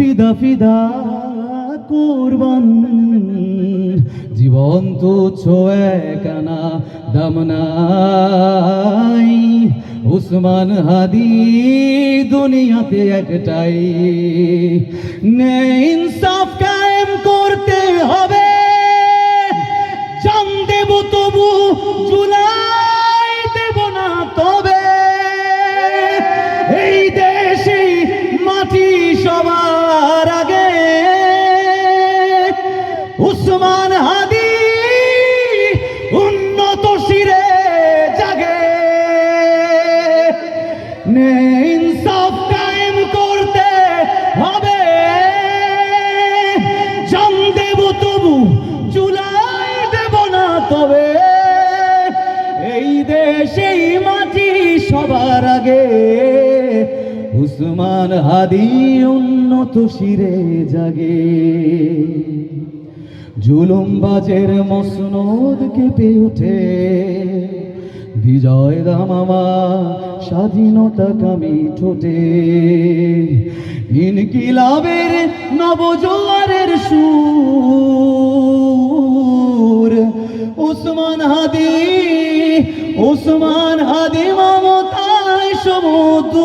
ফিদা ফিদা কুরবান জীবন তুচ্ছ একনা দাম নাই। উসমান হাদি দুনিয়াতে একটাই, নে ইনসাফ কায়েম করতে হবে। জান দেব তবু জুলাই দেব না তবে। এই দেশে মাটি সবার আগে। উসমান হাদি উন্নত শিরে জাগে, নে ইনসাফ কায়েম করতে হবে। জান দেব তবু জুলাই দেব না তবে। এই দেশে মাটি সবার আগে। উসমান হাদি উন্নত শিরে জাগে। জুলুমবাজের মসনদ কেঁপে ওঠে, বিজয় দামামা স্বাধীনতা কামি ঠোঁটে। ইনকিলাবের নবজোয়ারের সুর উসমান হাদি মমতায় সমুদ্র।